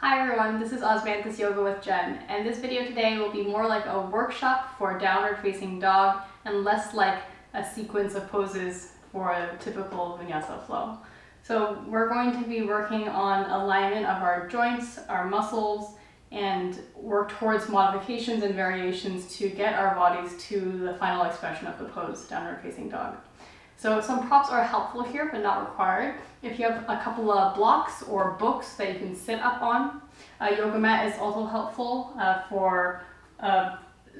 Hi everyone, this is Osmanthus Yoga with Jen, and this video today will be more like a workshop for downward facing dog and less like a sequence of poses for a typical vinyasa flow. So we're going to be working on alignment of our joints, our muscles, and work towards modifications and variations to get our bodies to the final expression of the pose, downward facing dog. So some props are helpful here, but not required. If you have a couple of blocks or books that you can sit up on, a yoga mat is also helpful for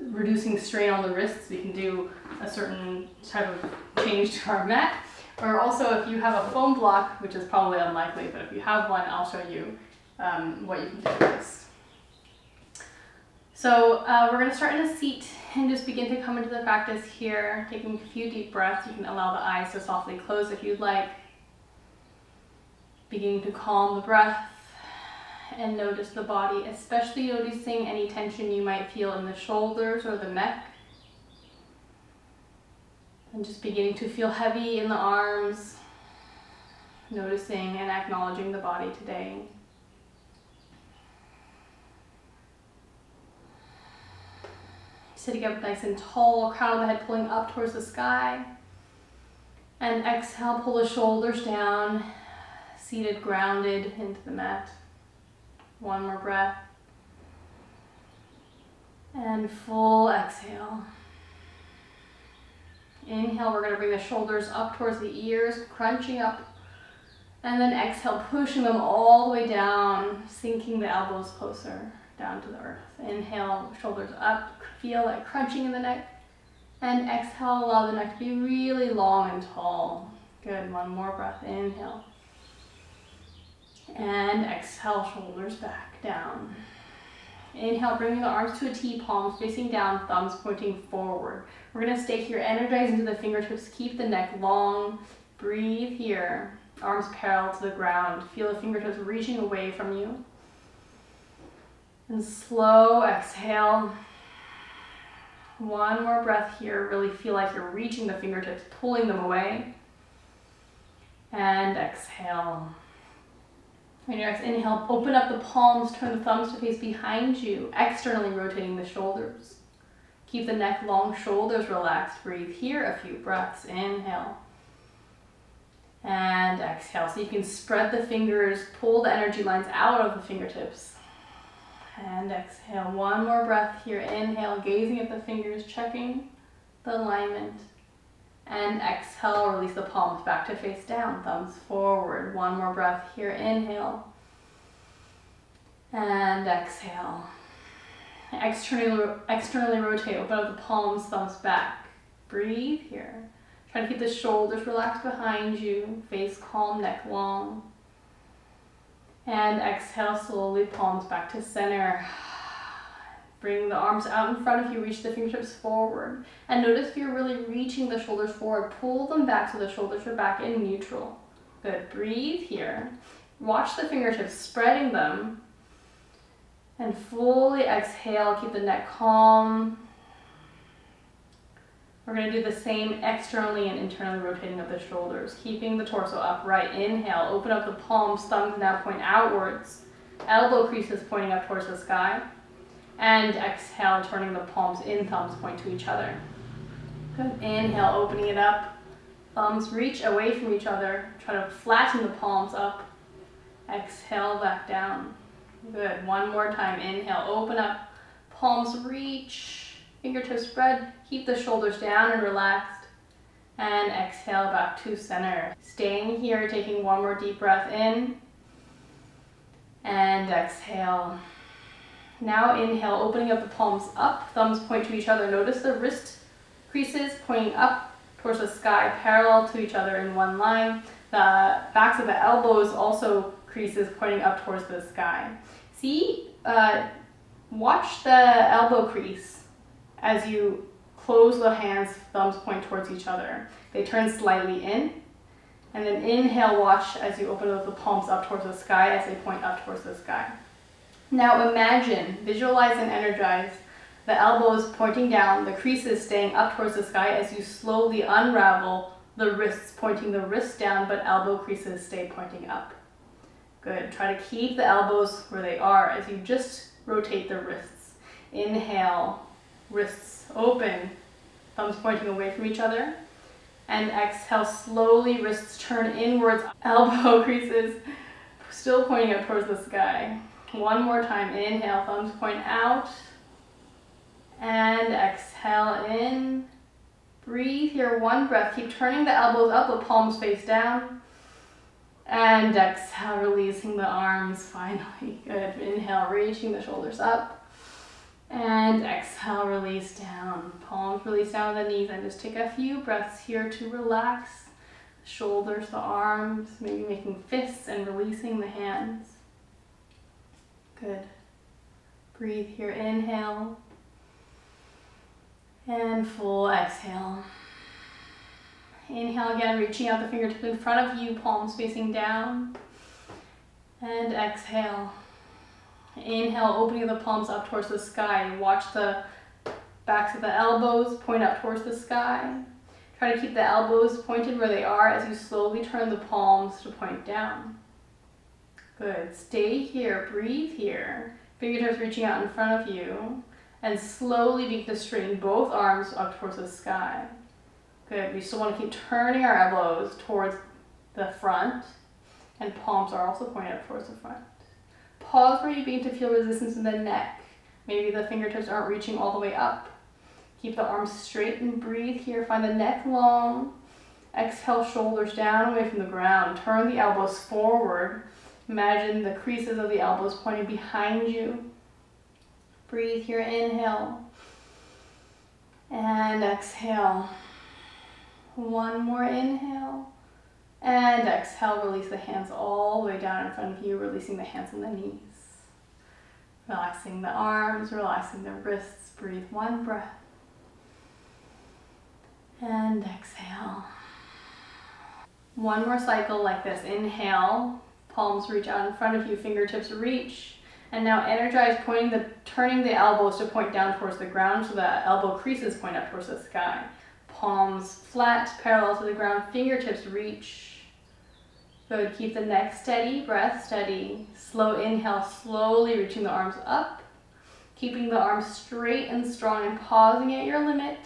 reducing strain on the wrists. We can do a certain type of change to our mat. Or also if you have a foam block, which is probably unlikely, but if you have one, I'll show you what you can do with this. So we're going to start in a seat and just begin to come into the practice here, taking a few deep breaths. You can allow the eyes to softly close if you'd like. Beginning to calm the breath and notice the body, especially noticing any tension you might feel in the shoulders or the neck. And just beginning to feel heavy in the arms, noticing and acknowledging the body today. Sitting up nice and tall, crown of the head pulling up towards the sky. And exhale, pull the shoulders down, seated, grounded into the mat. One more breath. And full exhale. Inhale, we're going to bring the shoulders up towards the ears, crunching up. And then exhale, pushing them all the way down, sinking the elbows closer down to the earth. Inhale, shoulders up, feel that crunching in the neck. And exhale, allow the neck to be really long and tall. Good, one more breath, inhale. And exhale, shoulders back down. Inhale, bringing the arms to a T, palms facing down, thumbs pointing forward. We're going to stay here, energize into the fingertips, keep the neck long. Breathe here, arms parallel to the ground. Feel the fingertips reaching away from you. And slow exhale. One more breath here. Really feel like you're reaching the fingertips, pulling them away. And exhale. On your next inhale, open up the palms, turn the thumbs to face behind you, externally rotating the shoulders. Keep the neck long, shoulders relaxed. Breathe here a few breaths. Inhale. And exhale. So you can spread the fingers, pull the energy lines out of the fingertips. And exhale. One more breath here. Inhale, gazing at the fingers, checking the alignment. And exhale, release the palms back to face down, thumbs forward. One more breath here. Inhale. And exhale. Externally rotate, open up the palms, thumbs back. Breathe here. Try to keep the shoulders relaxed behind you, face calm, neck long. And exhale, slowly palms back to center. Bring the arms out in front if you reach the fingertips forward. And notice if you're really reaching the shoulders forward, pull them back so the shoulders are back in neutral. Good, breathe here. Watch the fingertips, spreading them. And fully exhale, keep the neck calm. We're going to do the same externally and internally rotating of the shoulders, keeping the torso upright. Inhale, open up the palms, thumbs now point outwards. Elbow creases pointing up towards the sky. And exhale, turning the palms in, thumbs point to each other. Good. Inhale, opening it up. Thumbs reach away from each other. Try to flatten the palms up. Exhale, back down. Good. One more time. Inhale, open up. Palms reach. Fingertips spread. Keep the shoulders down and relaxed. And exhale, back to center. Staying here, taking one more deep breath in. And exhale. Now inhale, opening up the palms up, thumbs point to each other. Notice the wrist creases pointing up towards the sky, parallel to each other in one line. The backs of the elbows also creases pointing up towards the sky. See, watch the elbow crease as you close the hands, thumbs point towards each other. They turn slightly in. And then inhale, watch as you open up the palms up towards the sky as they point up towards the sky. Now imagine, visualize and energize the elbows pointing down, the creases staying up towards the sky as you slowly unravel the wrists, pointing the wrists down, but elbow creases stay pointing up. Good. Try to keep the elbows where they are as you just rotate the wrists. Inhale, wrists open, thumbs pointing away from each other. And exhale, slowly wrists turn inwards, elbow creases still pointing up towards the sky. One more time. Inhale, thumbs point out. And exhale in. Breathe here, one breath. Keep turning the elbows up, the palms face down. And exhale, releasing the arms finally. Good. Inhale, reaching the shoulders up. And exhale, release down. Palms release down the knees, and just take a few breaths here to relax the shoulders, the arms, maybe making fists and releasing the hands. Good. Breathe here, inhale. And full exhale. Inhale again, reaching out the fingertips in front of you, palms facing down. And exhale. Inhale, opening the palms up towards the sky. Watch the backs of the elbows point up towards the sky. Try to keep the elbows pointed where they are as you slowly turn the palms to point down. Good. Stay here, breathe here. Fingertips reaching out in front of you. And slowly begin to straighten both arms up towards the sky. Good. We still want to keep turning our elbows towards the front, and palms are also pointed up towards the front. Pause where you begin to feel resistance in the neck. Maybe the fingertips aren't reaching all the way up. Keep the arms straight and breathe here. Find the neck long. Exhale, shoulders down away from the ground. Turn the elbows forward. Imagine the creases of the elbows pointing behind you. Breathe here, inhale. And exhale. One more inhale. And exhale, release the hands all the way down in front of you, releasing the hands and the knees. Relaxing the arms, relaxing the wrists. Breathe one breath. And exhale. One more cycle like this. Inhale, palms reach out in front of you, fingertips reach. And now energize, turning the elbows to point down towards the ground so the elbow creases point up towards the sky. Palms flat, parallel to the ground, fingertips reach. Good, keep the neck steady, breath steady. Slow inhale, slowly reaching the arms up. Keeping the arms straight and strong and pausing at your limit.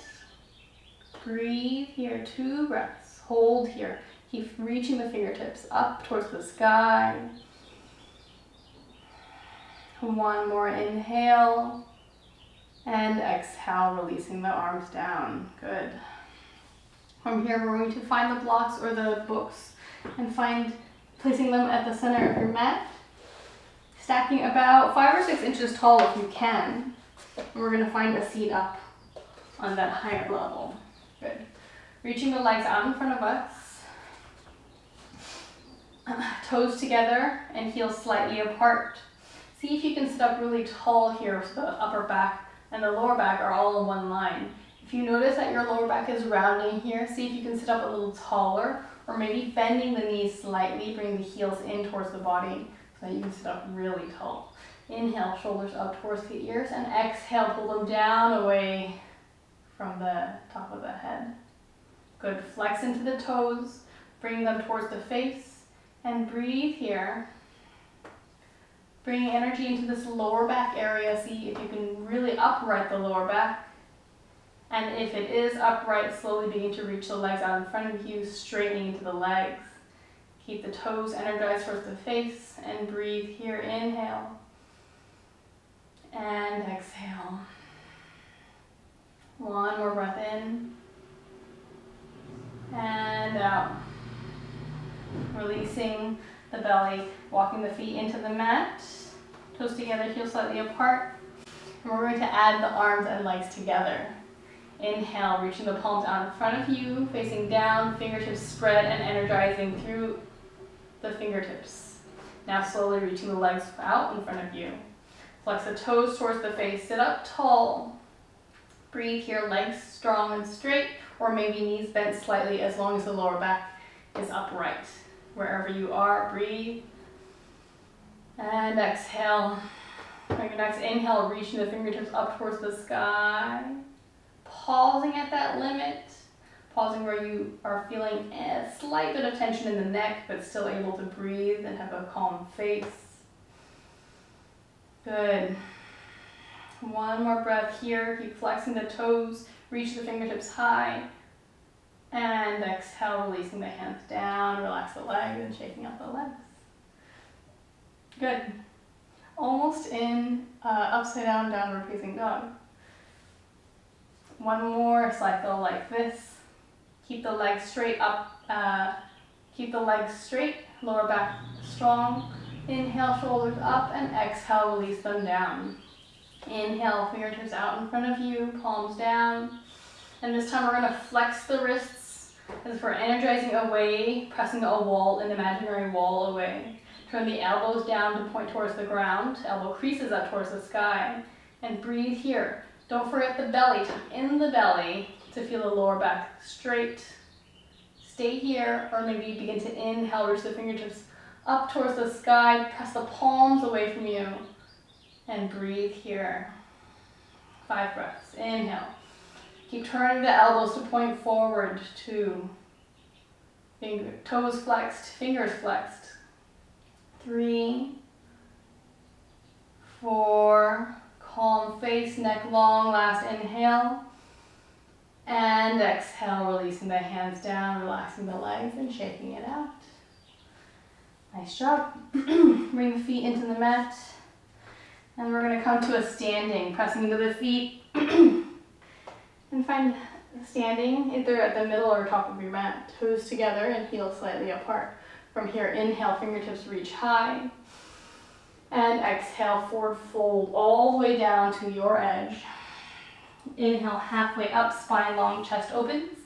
Breathe here, 2 breaths. Hold here. Keep reaching the fingertips up towards the sky. One more inhale. And exhale, releasing the arms down. Good. From here, we're going to find the blocks or the books and placing them at the center of your mat. Stacking about 5 or 6 inches tall if you can. And we're going to find a seat up on that higher level. Good. Reaching the legs out in front of us. Toes together and heels slightly apart. See if you can sit up really tall here so the upper back and the lower back are all in one line. If you notice that your lower back is rounding here, see if you can sit up a little taller, or maybe bending the knees slightly, bring the heels in towards the body so that you can sit up really tall. Inhale, shoulders up towards the ears, and exhale, pull them down away from the top of the head. Good, flex into the toes, bring them towards the face, and breathe here. Bringing energy into this lower back area, see if you can really upright the lower back. And if it is upright, slowly begin to reach the legs out in front of you, straightening into the legs. Keep the toes energized towards the face, and breathe here. Inhale. And exhale. One more breath in. And out. Releasing the belly, walking the feet into the mat. Toes together, heels slightly apart. And we're going to add the arms and legs together. Inhale, reaching the palms out in front of you, facing down, fingertips spread and energizing through the fingertips. Now slowly reaching the legs out in front of you. Flex the toes towards the face, sit up tall. Breathe here, legs strong and straight, or maybe knees bent slightly as long as the lower back is upright. Wherever you are, breathe. And exhale. On your next inhale, reaching the fingertips up towards the sky. Pausing at that limit. Pausing where you are feeling a slight bit of tension in the neck, but still able to breathe and have a calm face. Good. One more breath here. Keep flexing the toes, reach the fingertips high. And exhale, releasing the hands down, relax the legs and shaking out the legs. Good. Almost in upside down, downward facing dog. One more cycle like this. Keep the legs straight up, keep the legs straight, lower back strong. Inhale, shoulders up, and exhale, release them down. Inhale, fingertips out in front of you, palms down. And this time we're gonna flex the wrists as if we're energizing away, pressing a wall, an imaginary wall away. Turn the elbows down to point towards the ground, elbow creases up towards the sky, and breathe here. Don't forget the belly, tuck in the belly to feel the lower back straight. Stay here, or maybe begin to inhale, reach the fingertips up towards the sky, press the palms away from you, and breathe here. 5 breaths. Inhale. Keep turning the elbows to point forward. 2. Toes flexed, fingers flexed. 3, 4, calm face, neck long, last inhale. And exhale, releasing the hands down, relaxing the legs and shaking it out. Nice job. Bring the feet into the mat. And we're going to come to a standing, pressing into the feet. And find standing either at the middle or top of your mat. Toes together and heels slightly apart. From here, inhale, fingertips reach high. And exhale, forward fold all the way down to your edge. Inhale, halfway up, spine long, chest opens.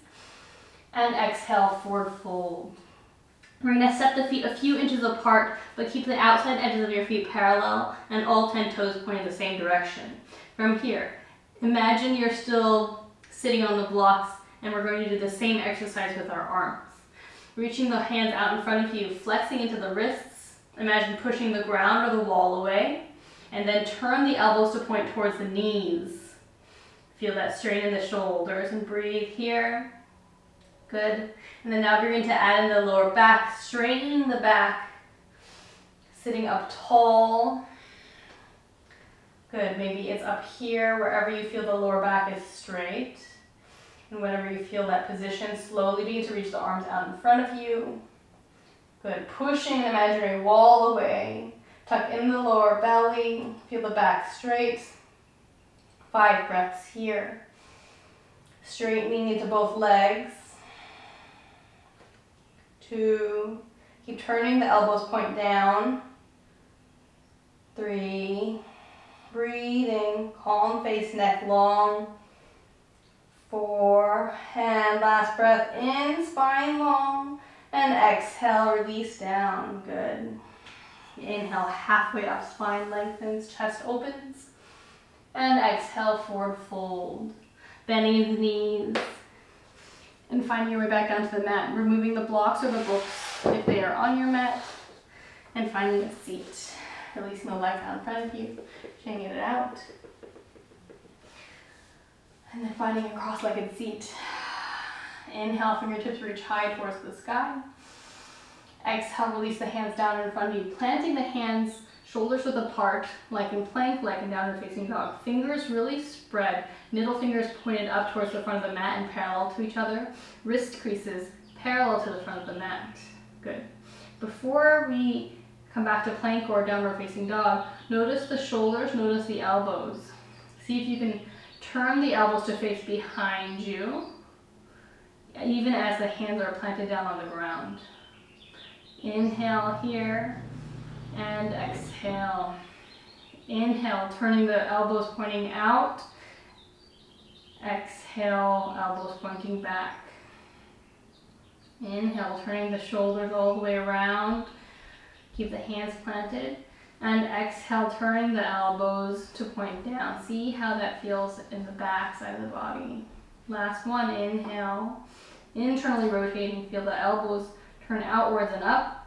And exhale, forward fold. We're going to step the feet a few inches apart, but keep the outside edges of your feet parallel and all 10 toes pointing the same direction. From here, imagine you're still sitting on the blocks, and we're going to do the same exercise with our arms. Reaching the hands out in front of you, flexing into the wrists. Imagine pushing the ground or the wall away, and then turn the elbows to point towards the knees. Feel that strain in the shoulders and breathe here. Good. And then now we're going to add in the lower back, straightening the back, sitting up tall. Good. Maybe it's up here, wherever you feel the lower back is straight. And whenever you feel that position, slowly begin to reach the arms out in front of you. Good. Pushing an imaginary wall away. Tuck in the lower belly. Feel the back straight. 5 breaths here. Straightening into both legs. 2. Keep turning, the elbows point down. 3. Breathing, calm face, neck long. 4. And last breath in, spine long. And exhale, release down. Good. Inhale, halfway up, spine lengthens, chest opens. And exhale, forward fold. Bending the knees. And finding your way back down to the mat. Removing the blocks or the books if they are on your mat. And finding a seat. Releasing the legs out in front of you. Shaking it out. And then finding a cross-legged seat. Inhale, fingertips reach high towards the sky. Exhale, release the hands down in front of you. Planting the hands shoulders width apart, like in plank, like in downward facing dog. Fingers really spread. Middle fingers pointed up towards the front of the mat and parallel to each other. Wrist creases parallel to the front of the mat. Good. Before we come back to plank or downward facing dog, notice the shoulders, notice the elbows. See if you can turn the elbows to face behind you, even as the hands are planted down on the ground. Inhale here. And exhale. Inhale, turning the elbows pointing out. Exhale, elbows pointing back. Inhale, turning the shoulders all the way around. Keep the hands planted. And exhale, turning the elbows to point down. See how that feels in the back side of the body. Last one, inhale. Internally rotating, feel the elbows turn outwards and up.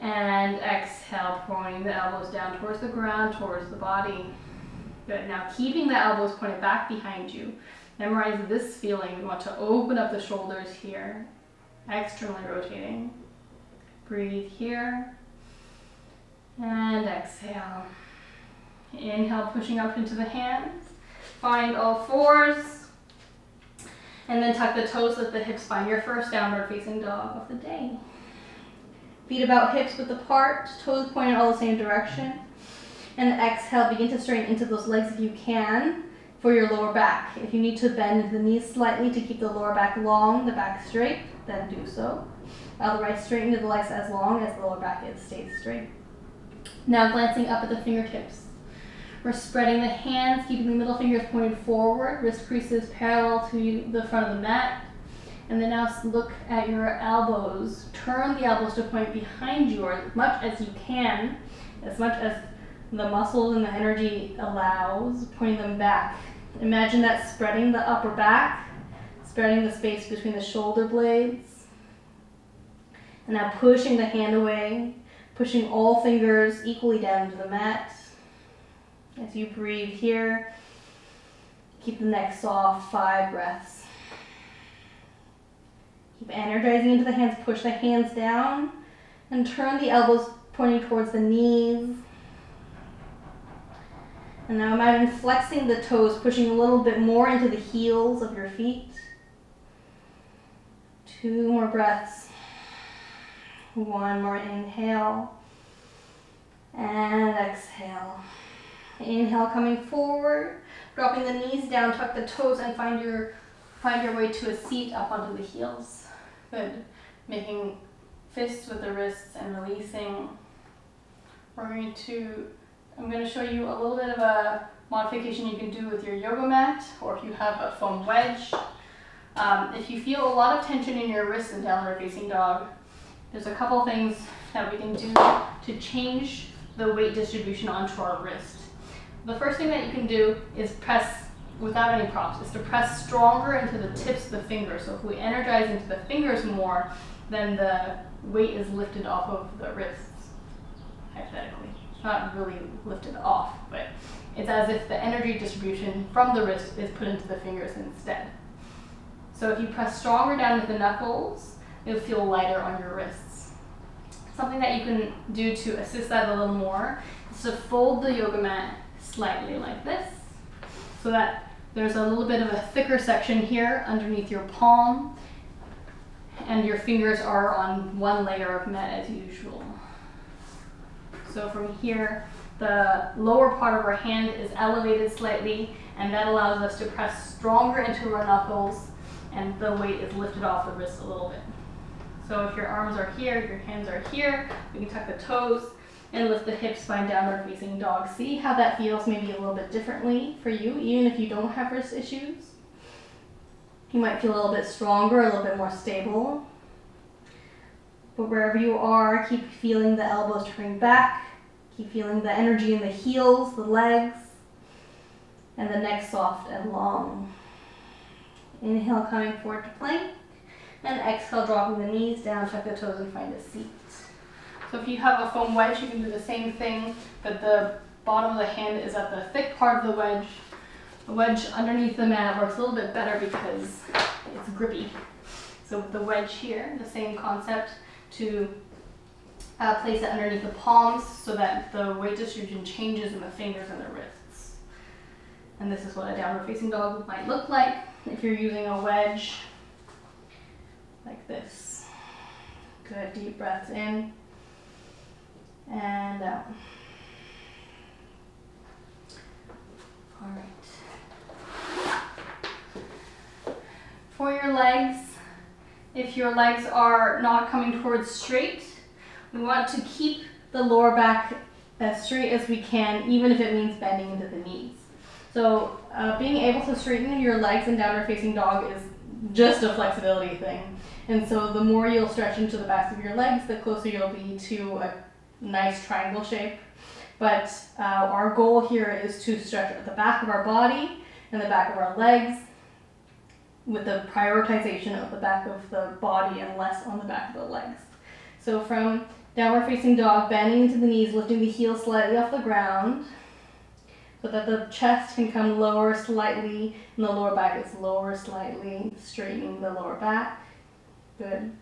And exhale, pointing the elbows down towards the ground, towards the body. Good. Now keeping the elbows pointed back behind you. Memorize this feeling. We want to open up the shoulders here, externally rotating. Breathe here, and exhale. Inhale, pushing up into the hands. Find all fours, and then tuck the toes, lift the hips, find your first downward facing dog of the day. Feet about hips width apart, toes pointed all the same direction. And exhale, begin to straighten into those legs if you can for your lower back. If you need to bend the knees slightly to keep the lower back long, the back straight, then do so. Otherwise, straighten the legs as long as the lower back stays straight. Now glancing up at the fingertips. We're spreading the hands, keeping the middle fingers pointed forward, wrist creases parallel to the front of the mat. And then now look at your elbows. Turn the elbows to point behind you as much as you can, as much as the muscles and the energy allows, pointing them back. Imagine that spreading the upper back, spreading the space between the shoulder blades. And now pushing the hand away, pushing all fingers equally down into the mat. As you breathe here, keep the neck soft, 5 breaths. Keep energizing into the hands, push the hands down, and turn the elbows pointing towards the knees. And now imagine flexing the toes, pushing a little bit more into the heels of your feet. 2 more breaths. 1 more inhale. And exhale. Inhale, coming forward, dropping the knees down, tuck the toes, and find your way to a seat up onto the heels. Good. Making fists with the wrists and releasing. I'm going to show you a little bit of a modification you can do with your yoga mat, or if you have a foam wedge. If you feel a lot of tension in your wrists in downward facing dog, there's a couple things that we can do to change the weight distribution onto our wrist. The first thing that you can do is press without any props, is to press stronger into the tips of the fingers. So if we energize into the fingers more, then the weight is lifted off of the wrists, hypothetically. Not really lifted off, but it's as if the energy distribution from the wrist is put into the fingers instead. So if you press stronger down with the knuckles, you'll feel lighter on your wrists. Something that you can do to assist that a little more is to fold the yoga mat slightly like this, so that there's a little bit of a thicker section here underneath your palm, and your fingers are on one layer of mat as usual. So from here, the lower part of our hand is elevated slightly, and that allows us to press stronger into our knuckles, and the weight is lifted off the wrist a little bit. So if your arms are here, your hands are here, we can tuck the toes and lift the hips, spine downward facing dog. See how that feels maybe a little bit differently for you, even if you don't have wrist issues. You might feel a little bit stronger, a little bit more stable. But wherever you are, keep feeling the elbows turning back, keep feeling the energy in the heels, the legs, and the neck soft and long. Inhale, coming forward to plank, and exhale, dropping the knees down, tuck the toes, and find a seat. So if you have a foam wedge, you can do the same thing, but the bottom of the hand is at the thick part of the wedge. The wedge underneath the mat works a little bit better because it's grippy. So with the wedge here, the same concept, to place it underneath the palms so that the weight distribution changes in the fingers and the wrists. And this is what a downward facing dog might look like if you're using a wedge like this. Good, deep breaths in and out. All right. For your legs, if your legs are not coming towards straight, we want to keep the lower back as straight as we can, even if it means bending into the knees. So being able to straighten your legs in downward facing dog is just a flexibility thing. And so the more you'll stretch into the backs of your legs, the closer you'll be to a nice triangle shape. But our goal here is to stretch at the back of our body and the back of our legs, with the prioritization of the back of the body and less on the back of the legs. So from downward facing dog, bending into the knees, lifting the heels slightly off the ground, so that the chest can come lower slightly and the lower back is lower slightly, straightening the lower back. Good.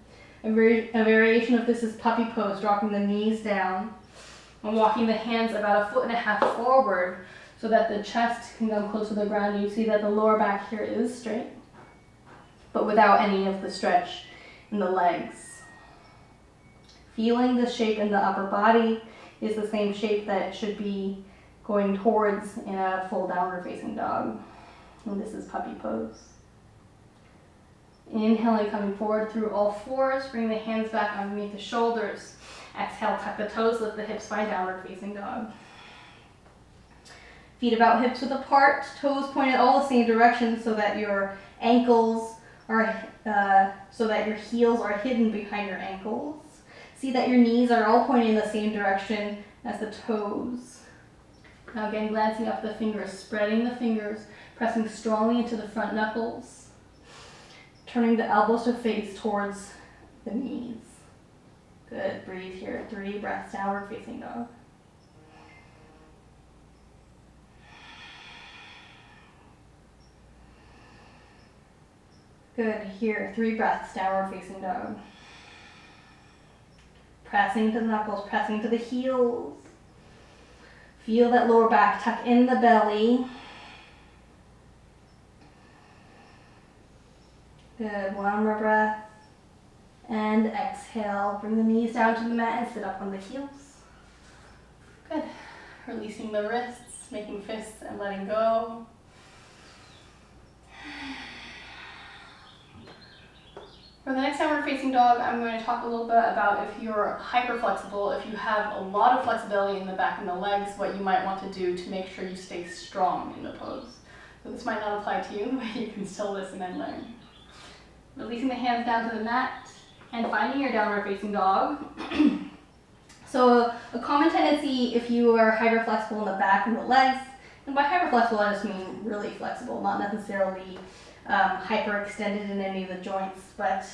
A variation of this is puppy pose, dropping the knees down and walking the hands about 1.5 feet forward so that the chest can come close to the ground. You see that the lower back here is straight, but without any of the stretch in the legs. Feeling the shape in the upper body is the same shape that it should be going towards in a full downward facing dog. And this is puppy pose. Inhaling, coming forward through all fours, bring the hands back underneath the shoulders. Exhale, tuck the toes, lift the hips, find downward facing dog. Feet about hips width apart, toes pointed all the same direction so that your ankles are, so that your heels are hidden behind your ankles. See that your knees are all pointing in the same direction as the toes. Now again, glancing up the fingers, spreading the fingers, pressing strongly into the front knuckles, turning the elbows to face towards the knees. Good, breathe here, 3 breaths, downward facing dog. Good, here, 3 breaths, downward facing dog. Pressing to the knuckles, pressing to the heels. Feel that lower back, tuck in the belly. Good, 1 more breath. And exhale, bring the knees down to the mat and sit up on the heels. Good, releasing the wrists, making fists and letting go. For the next downward facing dog, I'm going to talk a little bit about if you're hyper flexible, if you have a lot of flexibility in the back and the legs, what you might want to do to make sure you stay strong in the pose. So this might not apply to you, but you can still listen and learn. Releasing the hands down to the mat and finding your downward facing dog. So a common tendency if you are hyper flexible in the back and the legs, and by hyper flexible I just mean really flexible, not necessarily hyper extended in any of the joints, but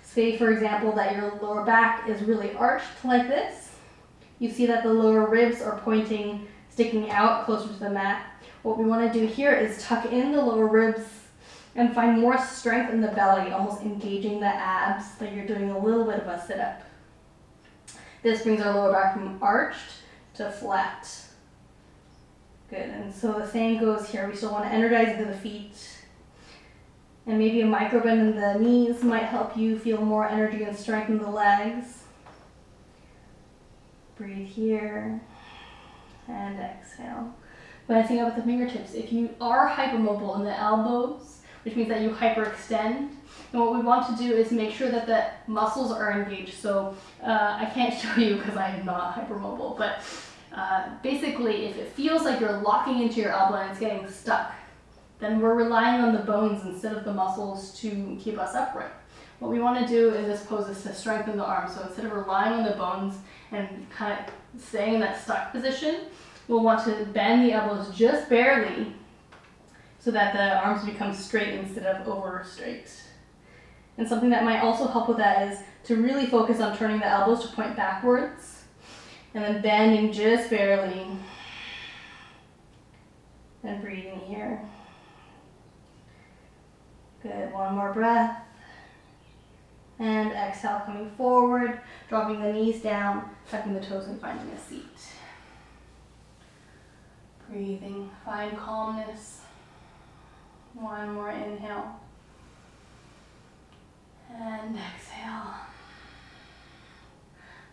say for example that your lower back is really arched like this. You see that the lower ribs are pointing, sticking out closer to the mat. What we want to do here is tuck in the lower ribs and find more strength in the belly, almost engaging the abs, like you're doing a little bit of a sit-up. This brings our lower back from arched to flat. Good, and so the same goes here. We still want to energize into the feet. And maybe a micro bend in the knees might help you feel more energy and strength in the legs. Breathe here and exhale. Glancing up at the fingertips. If you are hypermobile in the elbows, which means that you hyperextend, and what we want to do is make sure that the muscles are engaged. So I can't show you because I am not hypermobile, but basically if it feels like you're locking into your elbow and it's getting stuck, then we're relying on the bones instead of the muscles to keep us upright. What we want to do in this pose is to strengthen the arms. So instead of relying on the bones and kind of staying in that stuck position, we'll want to bend the elbows just barely so that the arms become straight instead of over straight. And something that might also help with that is to really focus on turning the elbows to point backwards and then bending just barely and breathing here. Good, 1 more breath. And exhale, coming forward, dropping the knees down, tucking the toes and finding a seat. Breathing, find calmness. 1 more inhale. And exhale.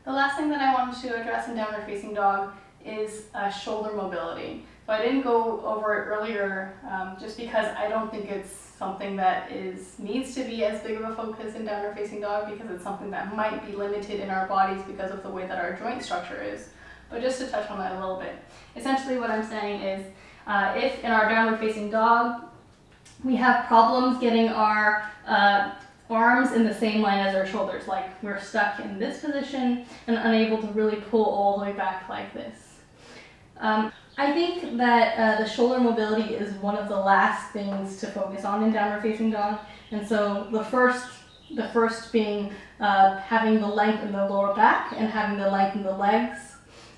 The last thing that I wanted to address in downward facing dog is shoulder mobility. So I didn't go over it earlier just because I don't think it's something that needs to be as big of a focus in downward facing dog, because it's something that might be limited in our bodies because of the way that our joint structure is. But just to touch on that a little bit. Essentially what I'm saying is if in our downward facing dog we have problems getting our arms in the same line as our shoulders, like we're stuck in this position and unable to really pull all the way back like this. I think that the shoulder mobility is one of the last things to focus on in downward facing dog. And so the first being having the length in the lower back and having the length in the legs.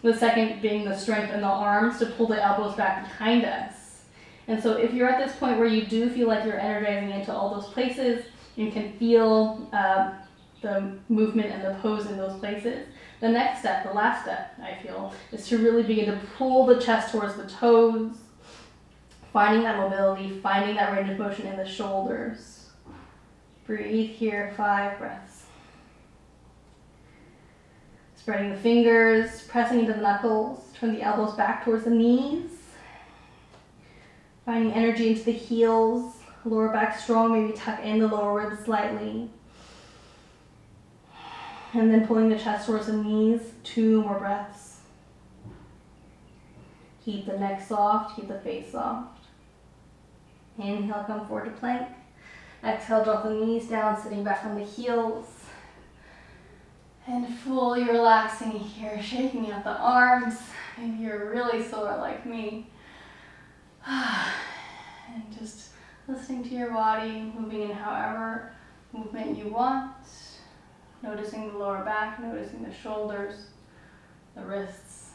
The second being the strength in the arms to pull the elbows back behind us. And so if you're at this point where you do feel like you're energizing into all those places, you can feel the movement and the pose in those places. The next step, the last step, I feel, is to really begin to pull the chest towards the toes, finding that mobility, finding that range of motion in the shoulders. Breathe here, 5 breaths. Spreading the fingers, pressing into the knuckles, turn the elbows back towards the knees. Finding energy into the heels, lower back strong, maybe tuck in the lower ribs slightly. And then pulling the chest towards the knees, 2 more breaths. Keep the neck soft, keep the face soft. Inhale, come forward to plank. Exhale, drop the knees down, sitting back on the heels. And fully relaxing here, shaking out the arms. Maybe you're really sore like me. And just listening to your body, moving in however movement you want. Noticing the lower back, noticing the shoulders, the wrists.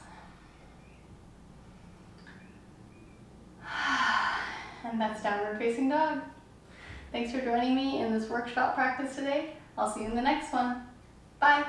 And that's downward facing dog. Thanks for joining me in this workshop practice today. I'll see you in the next one. Bye.